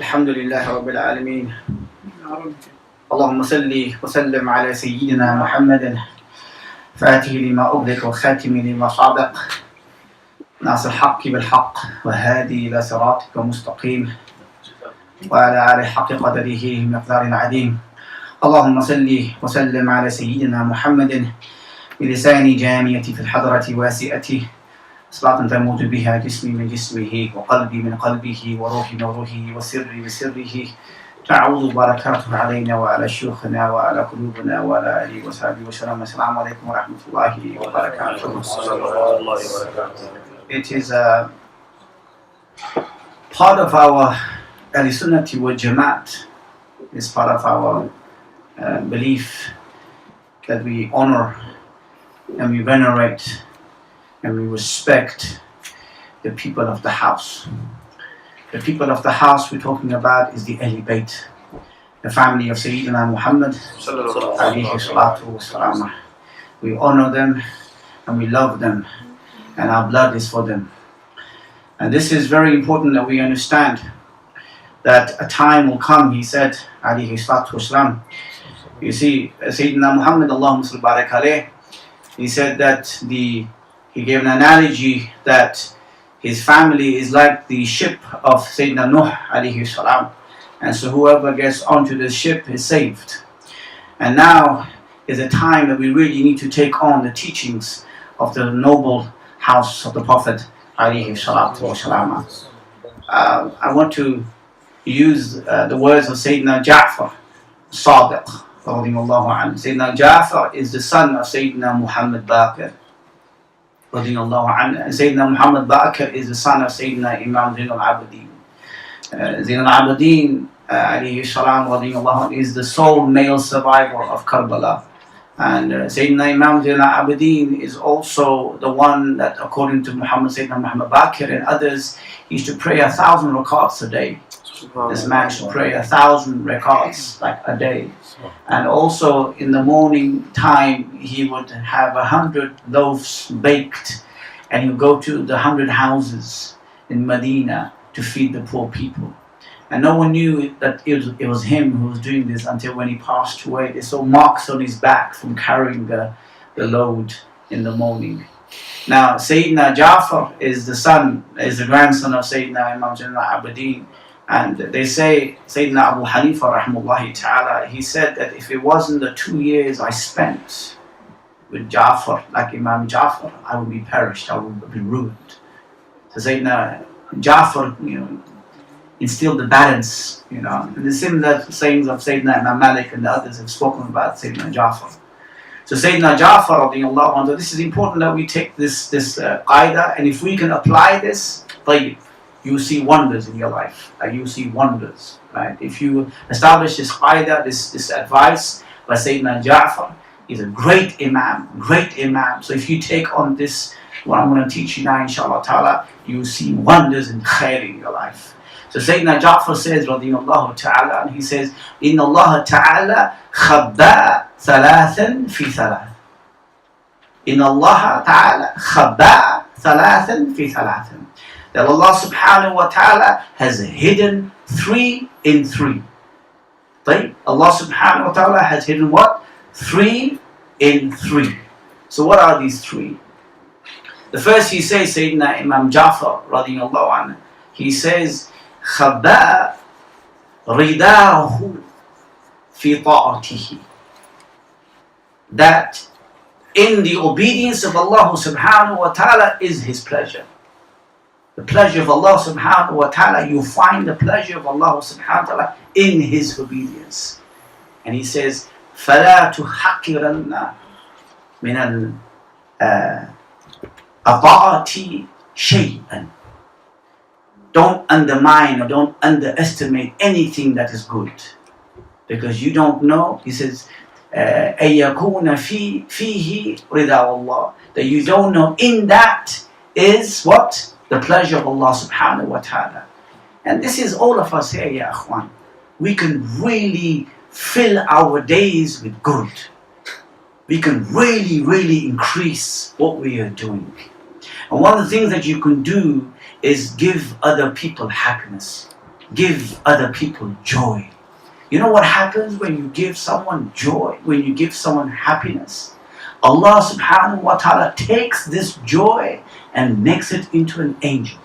الحمد لله رب العالمين اللهم صل وسلم على سيدنا محمد فاتح لما أغلق وخاتم لما صدق ناصر الحق بالحق وهادي إلى صراطك مستقيم وعلى آله حق قدره مقدار العظيم اللهم صل وسلم على سيدنا محمد بلسان جامية في الحضرة واسئته صلاة تموت بها جسمي من جسمه وقلبي من قلبه وروحي من روحه وسري بسره تعود بركاته علينا وعلى شيوخنا وعلى قلوبنا وعلى آله وصحبه وسلم. السلام عليكم ورحمة الله وبركاته. It is a part of our al-Sunnati wal Jamaat. It's part of our belief that we honor and we venerate and we respect the people of the house. The people of the house we're talking about is the al-Bayt, the family of Sayyidina Muhammad 𝗙𝗲𝗁𝗂𝗿. We honor them and we love them, and our blood is for them. And this is very important that we understand that a time will come, he said 𝗙𝗲𝗁𝗂𝗁. You see, Sayyidina Muhammad 𝗷𝗲𝗴𝘂𝗀𝗃, he said that he gave an analogy that his family is like the ship of Sayyidina Nuh alayhi salam, and so whoever gets onto the ship is saved. And now is a time that we really need to take on the teachings of the noble house of the Prophet alayhi salatu wasalam. I want to use the words of Sayyidina Jafar Sadiq radiyallahu anhu. Sayyidina Jafar is the son of Sayyidina Muhammad Baqir radiyallahu anhu. Sayyidina Muhammad Baqir is the son of Sayyidina Imam 𝗿𝗲𝗴𝘂𝗹𝗿. 𝗿𝗲𝗴𝘂𝗃 alayhi salam radiyallahu anhu is the sole male survivor of Karbala. And Sayyidina Imam 𝗿𝗲𝗴𝘂𝗃 is also the one that, according to Sayyidina Muhammad Baqir and others, he used to pray 1,000 rakats a day. This man should pray 1,000 rakats like a day. And also in the morning time he would have 100 loaves baked, and he would go to the 100 houses in Medina to feed the poor people. And no one knew that it was him who was doing this until when he passed away. They saw marks on his back from carrying the load in the morning. Now Sayyidina Jafar is the grandson of Sayyidina Imam 𝗿𝗲𝗴𝘂𝗃. And they say, Sayyidina Abu Hanifa rahmullahi ta'ala, he said that if it wasn't the 2 years I spent with Jafar, like Imam Jafar, I would be perished, I would be ruined. So Sayyidina Jafar, instilled the balance, and the similar sayings of Sayyidina Imam Malik and the others have spoken about Sayyidina Jafar. So Sayyidina Jafar radiyallahu anhu, this is important that we take this qaida, and if we can apply this, طيب, you see wonders in your life. You see wonders, right? If you establish this qaida, this advice by Sayyidina Ja'far, he's a great imam. So if you take on this, what I'm going to teach you now, inshallah ta'ala, you see wonders and khair in your life. So Sayyidina Ja'far says, radiyallahu ta'ala, and he says, Inna Allah ta'ala 𝗙𝗲𝗁 ثلاثا في ثلاث. Inna Allah ta'ala 𝗙𝗲𝗁 ثلاثا في ثلاث. That Allah subhanahu wa ta'ala has hidden 3 in 3. Right? Allah subhanahu wa ta'ala has hidden what? 3 in 3. So what are these 3? The first he says, Sayyidina Imam Jafar radiyallahu anhu, he says, 𝗙𝗲 رِضَاهُ فِي طَاعَتِهِ. That in the obedience of Allah subhanahu wa ta'ala is His pleasure. The pleasure of Allah subhanahu wa ta'ala, you find the pleasure of Allah subhanahu wa ta'ala in His obedience. And he says, فَلَا تُحَقِّرَنَّ مِنَ الطَاعَةِ شَيْئًا. Don't undermine or don't underestimate anything that is good. Because you don't know, he says, أَن يَكُونَ فِيهِ رِضَا اللَّهِ. That you don't know in that is what? The pleasure of Allah subhanahu wa ta'ala. And this is all of us here, ya akhwan. We can really fill our days with good. We can really increase what we are doing. And one of the things that you can do is give other people happiness. give other people joy. You know what happens when you give someone joy, when you give someone happiness? Allah subhanahu wa ta'ala takes this joy and makes it into an angel.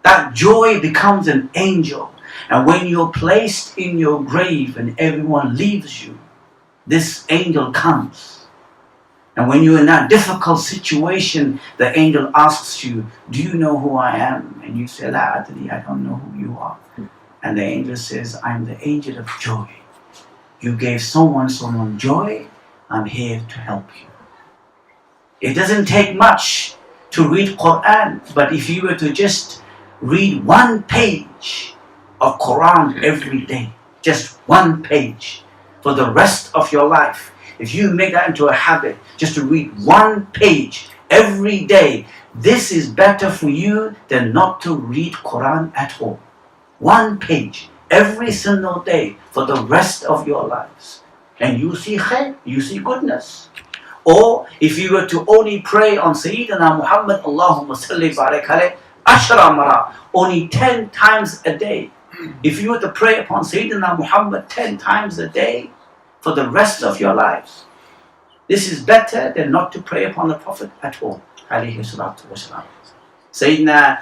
That joy becomes an angel. And when you're placed in your grave and everyone leaves you, this angel comes. And when you're in that difficult situation, the angel asks you, do you know who I am? And you say, La adri, I don't know who you are. And the angel says, I'm the angel of joy. You gave someone joy, I'm here to help you. It doesn't take much to read Quran, but if you were to just read one page of Quran every day, just one page for the rest of your life, if you make that into a habit, just to read one page every day, this is better for you than not to read Quran at all. One page every single day for the rest of your lives. And you see khair, you see goodness. Or if you were to only pray on Sayyidina Muhammad, Allahumma salli barik alayhi, 𝗟𝗲𝗰𝘁, only 10 times a day. If you were to pray upon Sayyidina Muhammad 10 times a day for the rest of your lives, this is better than not to pray upon the Prophet at all. 𝗵𝗵𝗁. Sayyidina,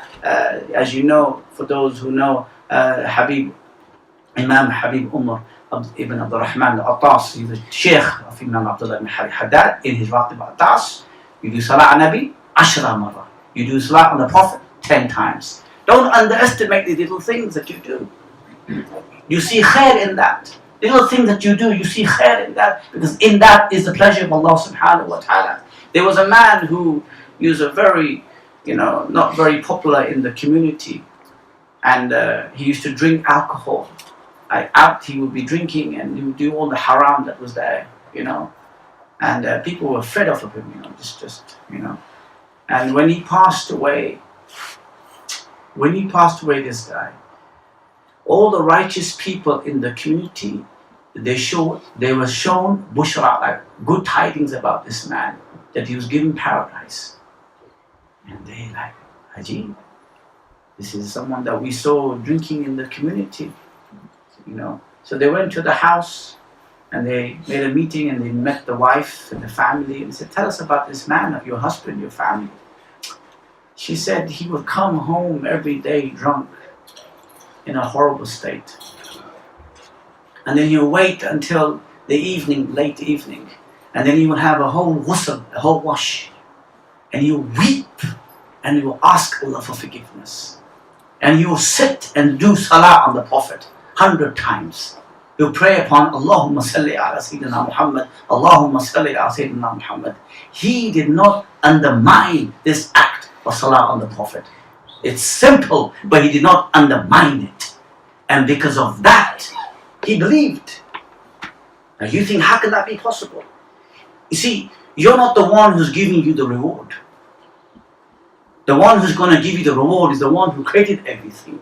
as you know, for those who know, Imam Habib Umar ibn Abdul Rahman al-Attas, he's the Sheikh of Imam Abdullah ibn Haddad in his Ratib al-Attas. You do Salah on Nabi, 𝗟𝗲𝗰𝘁. You do Salah on the Prophet 10 times. Don't underestimate the little things that you do. You see khair in that. Little things that you do, you see khair in that, because in that is the pleasure of Allah subhanahu wa ta'ala. There was a man who was a very, not very popular in the community, and he used to drink alcohol. He would be drinking and he would do all the haram that was there, and people were fed off of him, And when he passed away, this guy, all the righteous people in the community, they were shown bushra, like good tidings about this man, that he was given paradise. And they like, Haji, this is someone that we saw drinking in the community, So they went to the house and they made a meeting and they met the wife and the family and said, tell us about this man, of your husband, your family. She said he would come home every day drunk, in a horrible state. And then he would wait until the evening, late evening, and then he would have a whole ghusl, a whole wash, and he would weep and he would ask Allah for forgiveness. And he would sit and do salah on the Prophet 100 times. He would pray upon Allahumma salli ala Sayyidina Muhammad, Allahumma salli ala Sayyidina Muhammad. He did not undermine this act of salah on the Prophet. It's simple, but he did not undermine it. And because of that, he believed. Now you think, how can that be possible? You see, you're not the one who's giving you the reward. The one who's going to give you the reward is the one who created everything.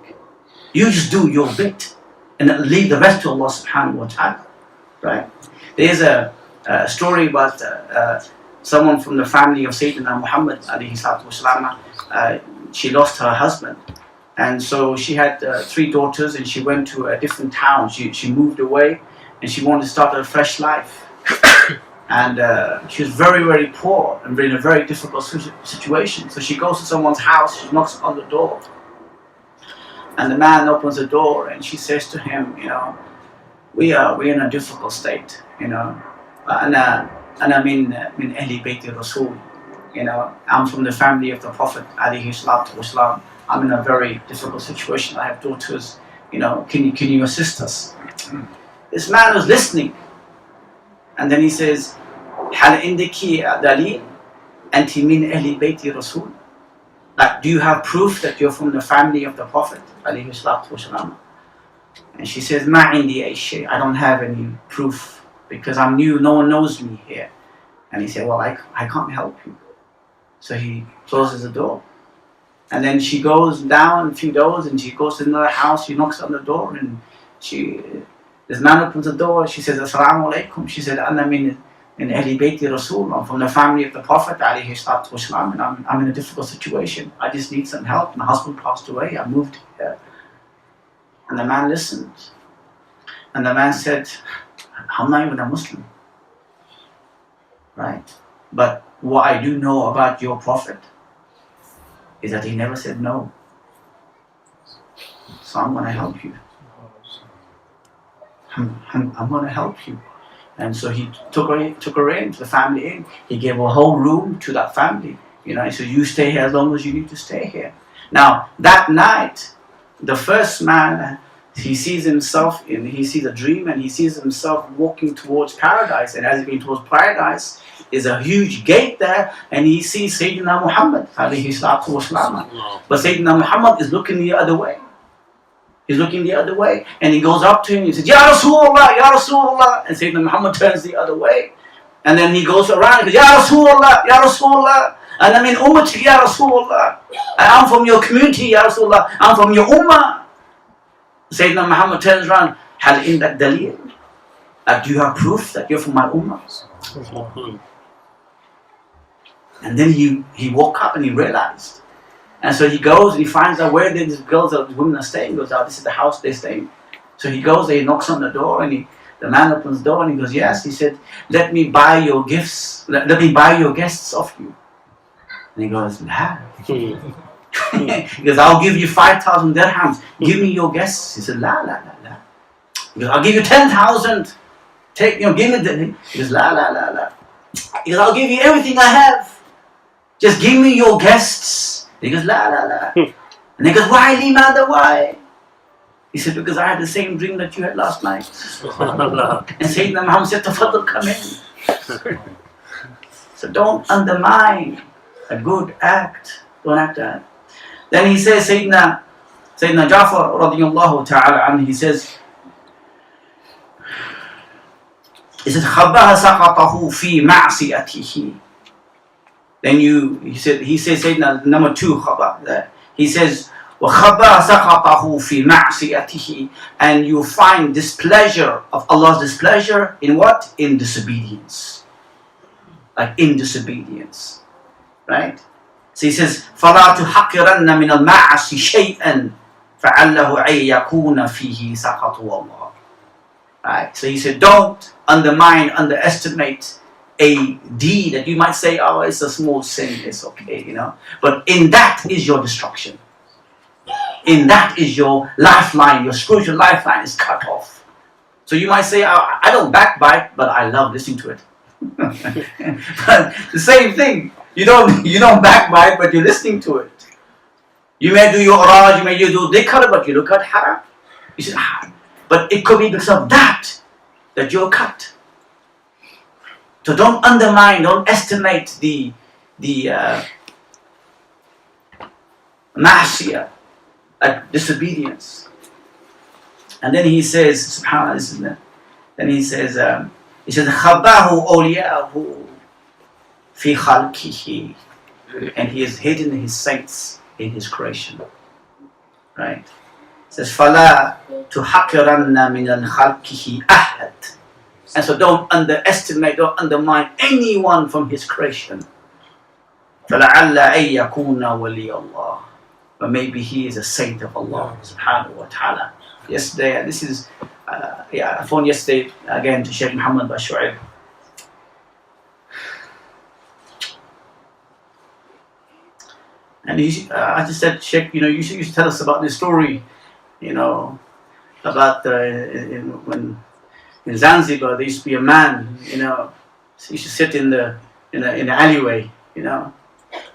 You just do your bit and leave the rest to Allah subhanahu wa ta'ala. Right? There's a story about someone from the family of Sayyidina Muhammad alayhi salatu wasalam. She lost her husband, and so she had 3 daughters, and she went to a different town. She moved away and she wanted to start a fresh life. And she was very, very poor and in a very difficult situation. So she goes to someone's house, she knocks on the door, and the man opens the door and she says to him, we're in a difficult state, أنا من أهل بيت الرسول. I'm from the family of the Prophet ﷺ. I'm in a very difficult situation. I have daughters. Can you assist us? This man was listening, and then he says, هل عندك دليل أنت من أهل بيت الرسول? Like, do you have proof that you're from the family of the Prophet ﷺ? And she says, ما عندي أي شيء. I don't have any proof because I'm new. No one knows me here. And he said, well, I can't help you. So he closes the door. And then she goes down a few doors and she goes to another house. She knocks on the door and this man opens the door. She says, Assalamu alaikum. She said, Ana min ahli bayti Rasul. I'm from the family of the Prophet ﷺ, and I'm in a difficult situation. I just need some help. My husband passed away. I moved here. And the man listened. And the man said, I'm not even a Muslim. Right? But what I do know about your Prophet is that he never said no. So I'm going to help you. I'm going to help you. And so he took her in, to the family in. He gave a whole room to that family. He said, you stay here as long as you need to stay here. Now, that night, the first man, he sees a dream, and he sees himself walking towards paradise. And as he's going towards paradise, there's a huge gate there, and he sees Sayyidina Muhammad, 𝗟𝗲𝗁. But Sayyidina Muhammad is looking the other way. He's looking the other way, and he goes up to him, he says, Ya Rasulullah, Ya Rasulullah. And Sayyidina Muhammad turns the other way. And then he goes around and goes, Ya Rasulullah, Ya Rasulullah. And I'm in Ummati, Ya Rasulullah. I'm from your community, Ya Rasulullah. I'm from your Ummah. Sayyidina Muhammad turns around, Hal indak dalil? Do you have proof that you're from my Ummah? And then he woke up and he realized. And so he goes and he finds out where these girls or women are staying. He goes, this is the house they're staying. So he goes there, he knocks on the door, and the man opens the door and he goes, yes. He said, let me buy your gifts, let me buy your guests off you. And he goes, nah. He goes, I'll give you 5,000 dirhams. Give me your guests. He said, la. He goes, I'll give you 10,000. Give me the. He goes, la. He goes, I'll give you everything I have. Just give me your guests. He goes, la. And he goes, why, Limada, why? He said, because I had the same dream that you had last night. And Sayyidina Muhammad said, Tafaddal, come in. So don't undermine a good act. Don't act that. Then he says, Sayyidina Jafar radiyallahu ta'ala anhu, he says, 𝗿𝗲𝗴𝘂𝗹𝗿 فِي مَعْصِيَتِهِ. Then he says, Sayyidina number 2, khabar. He says, وَخَبَّى فِي مَعْصِيَتِهِ. And you find displeasure of Allah's displeasure in what? In disobedience. Like in disobedience. Right? So he says, فَلَا تُحَقِّرَنَّ مِنَ الْمَعَصِ شَيْئًا فَعَلَّهُ أَن يَكُونَ فِيهِ سَخَطُ اللَّهِ. Right? So he said, don't underestimate a deed that you might say, oh, it's a small sin, it's okay, But in that is your destruction. In that is your lifeline, your spiritual lifeline is cut off. So you might say, I don't backbite, but I love listening to it. But the same thing. You don't backbite, but you're listening to it. You may do your uraj, you may do dhikr, but you look at haram. You say, but it could be because of that you're cut. So don't estimate the ma'asiyah, like disobedience. And then he says, subhanAllah, then he says, خَبَّاهُ أَوْلِيَاهُ فِي خَلْقِهِ. And he has hidden his saints in his creation. Right? It says, فَلَا تُحَقِّرَنَّ مِنَ خَلْقِهِ أَحَدٍ. And so don't underestimate, don't undermine anyone from his creation. فَلَعَلَّ أَن يَكُونَ وَلِيَ اللَّهِ. But maybe he is a saint of Allah subhanahu wa ta'ala. Yesterday, this is, I phoned yesterday again to Sheikh Muhammad Bashir. And I just said, Sheikh, you should tell us about this story, about when in Zanzibar there used to be a man, he used to sit in the alleyway,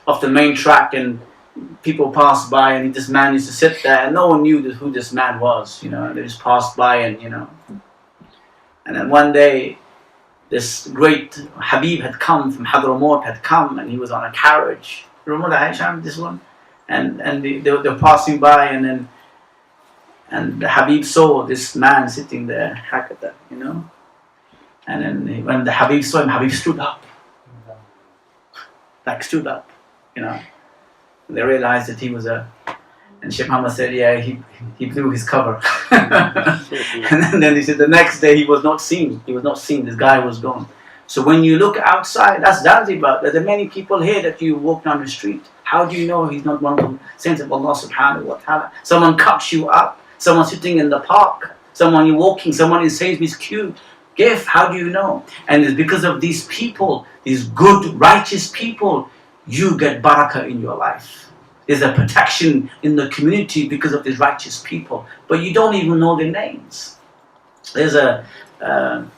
off the main track, and people passed by, and this man used to sit there, and no one knew who this man was, they just passed by, and then one day this great Habib had come from Hadramaut, and he was on a carriage. Remember Aisha, this one? And they were passing by, and the Habib saw this man sitting there, Hakata, And then when the Habib saw him, Habib stood up. Stood up, And they realized that he was and Sheikh Muhammad said, yeah, he blew his cover. And then he said the next day he was not seen. This guy was gone. So when you look outside, that's Zanzibar. There are many people here that you walk down the street. How do you know he's not one of the saints of Allah subhanahu wa ta'ala? Someone cuts you up. someone sitting in the park, someone you're walking, someone in Sainsbury's queue. Give, how do you know? And it's because of these people, these good, righteous people, you get barakah in your life. There's a protection in the community because of these righteous people, but you don't even know their names. There's an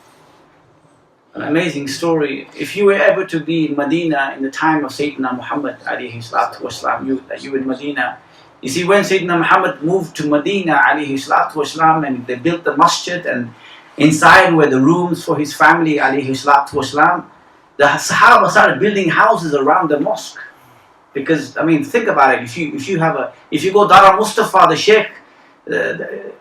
amazing story. If you were ever to be in Medina in the time of Sayyidina Muhammad alayhi salatu wasalam, you in Medina, you see when Sayyidina Muhammad moved to Medina alayhi salatu wasalam, and they built the masjid, and inside were the rooms for his family alayhi salatu wasalam, the Sahaba started building houses around the mosque. Because, I mean, think about it, if you go Dara Mustafa, the Sheikh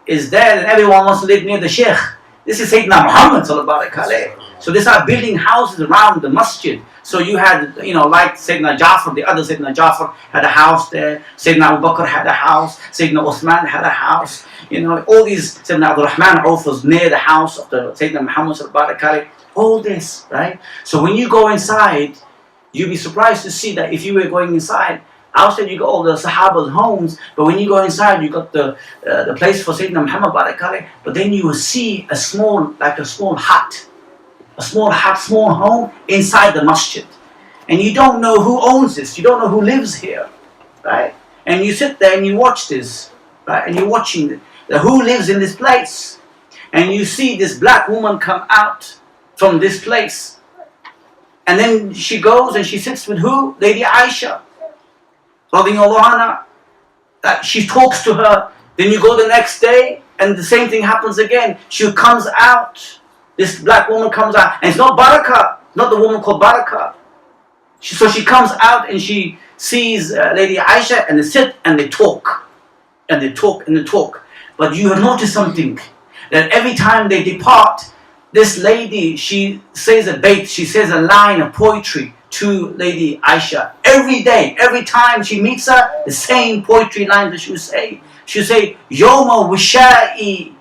is there, and everyone wants to live near the Sheikh. This is Sayyidina Muhammad sallallahu alaihi wasallam. So they started building houses around the masjid. So you had, like Sayyidina Jafar, the other Sayyidina Jafar had a house there. Sayyidina Abu Bakr had a house. Sayyidina Uthman had a house. All these, Sayyidina Abdul Rahman Auf was near the house of the Sayyidina Muhammad sallallahu alaihi wasallam. All this, right? So when you go inside, you'll be surprised to see that if you were going inside, outside you got all the Sahaba's homes, but when you go inside, you got the place for Sayyidina Muhammad barakatuh. But then you will see a small hut, small home inside the masjid, and you don't know who owns this, you don't know who lives here, right? And you sit there and you watch this, right? And you're watching who lives in this place, and you see this black woman come out from this place, and then she goes and she sits with who? Lady Aisha radiyallahu anha. She talks to her. Then you go the next day and the same thing happens again. She comes out, this black woman comes out, and it's not Barakah, not the woman called Barakah. So she comes out and she sees Lady Aisha, and they sit and they talk, and they talk and they talk. But you have noticed something, that every time they depart, this lady, she says a 𝗿𝗲𝗃, she says a line of poetry to Lady Aisha. Every day, every time she meets her, the same poetry lines that she would say. She would say, 𝗍𝗲𝗰𝗁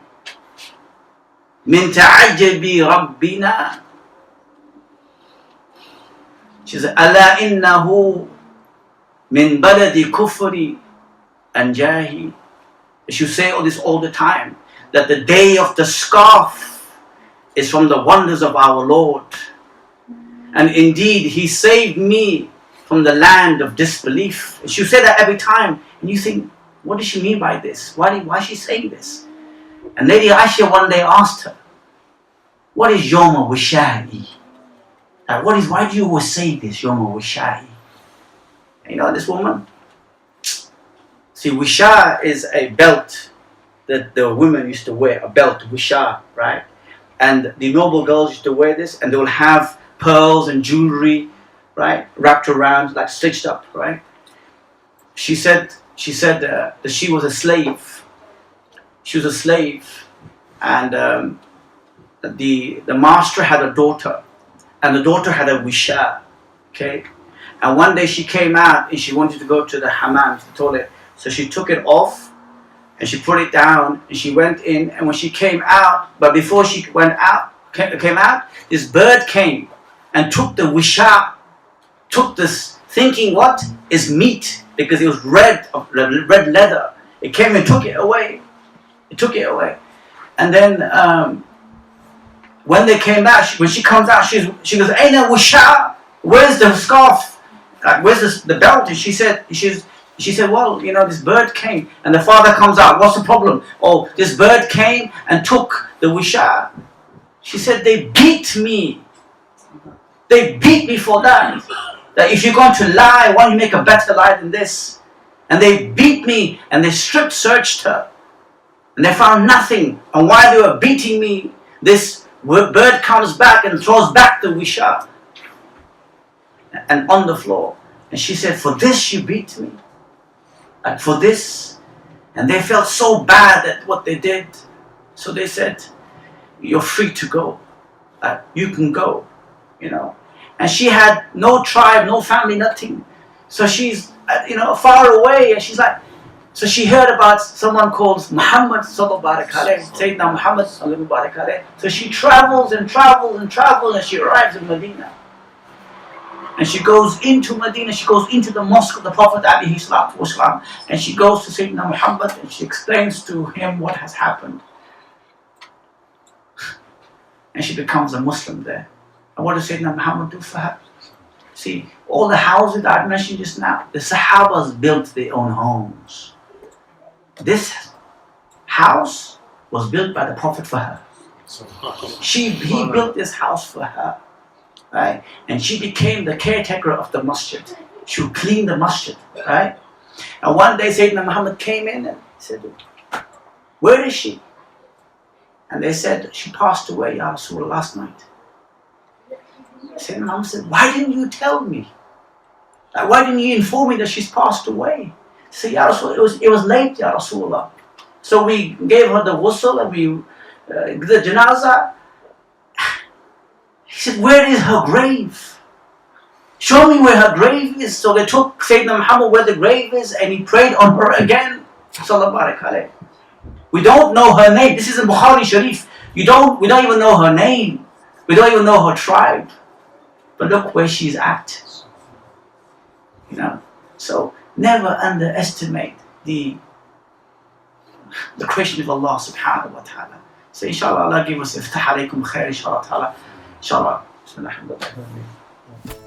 مِنْ تَعَجَّبِ رَبِّنَا. She said, أَلَا إِنَّهُ مِنْ بَلَدِ كُفْرِ أَنْجَاهِ. She would say all this all the time, that the day of the scarf is from the wonders of our Lord. And indeed, He saved me from the land of disbelief. She'll say that every time. And you think, what does she mean by this? Why is she saying this? And Lady Aisha one day asked her, what is 𝗍𝗲𝗃𝗁? Why do you always say this, 𝗍𝗲𝗃𝗁? This woman? See, 𝗿𝗂 is a belt that the women used to wear, a belt, 𝗿𝗂, right? And the noble girls used to wear this, and they will have pearls and jewelry, right, wrapped around, like stitched up, right? She said that she was a slave. She was a slave, and the master had a daughter, and the daughter had a 𝗿𝗂, okay? And one day she came out and she wanted to go to the hammam, the toilet, so she took it off and she put it down and she went in, and when she came out, but before she came out, this bird came and took the 𝗿𝗂, took this, thinking what is meat, because it was red leather. It came and took it away. It took it away. And then when they came back, when she comes out, she goes, Aina 𝗿𝗂? Where's the scarf? Where's the belt? And she said, well, this bird came. And the father comes out, what's the problem? Oh, this bird came and took the 𝗿𝗂. She said, they beat me. They beat me for that. That if you're going to lie, why don't you make a better lie than this? And they beat me, and they strip searched her. And they found nothing. And while they were beating me, this bird comes back and throws back the 𝗿𝗂. And on the floor. And she said, for this you beat me? Like for this? And they felt so bad at what they did. So they said, you're free to go. You can go, And she had no tribe, no family, nothing. So she's, far away, and she's like, so she heard about someone called Muhammad sallallahu alaihi wasallam, Sayyidina Muhammad sallallahu alaihi wasallam. So she travels and travels and travels, and she arrives in Medina. And she goes into Medina, she goes into the mosque of the Prophet ﷺ, and she goes to Sayyidina Muhammad and she explains to him what has happened. And she becomes a Muslim there. And what does Sayyidina Muhammad do for her? See, all the houses that I mentioned just now, the Sahabas built their own homes. This house was built by the Prophet for her. He built this house for her. Right? And she became the caretaker of the masjid. She would clean the masjid. Right? And one day Sayyidina Muhammad came in and said, "Where is she?" And they said, "She passed away, Ya Rasulullah, last night." Sayyidina Muhammad said, "Why didn't you tell me? Why didn't you inform me that she's passed away?" He said, "Ya Rasulullah, it was late, Ya Rasulullah. So we gave her the ghusl and we the janazah." He said, "Where is her grave? Show me where her grave is." So they took Sayyidina Muhammad where the grave is and he prayed on her again. Sallallahu alayhi. We don't know her name. This is in Bukhari Sharif. We don't even know her name. We don't even know her tribe. But look where she's at. You know. So never underestimate the creation of Allah subhanahu wa ta'ala. So inshallah Allah give us iftah alaykum khair inshallah ta'ala. Inshallah. Bismillah.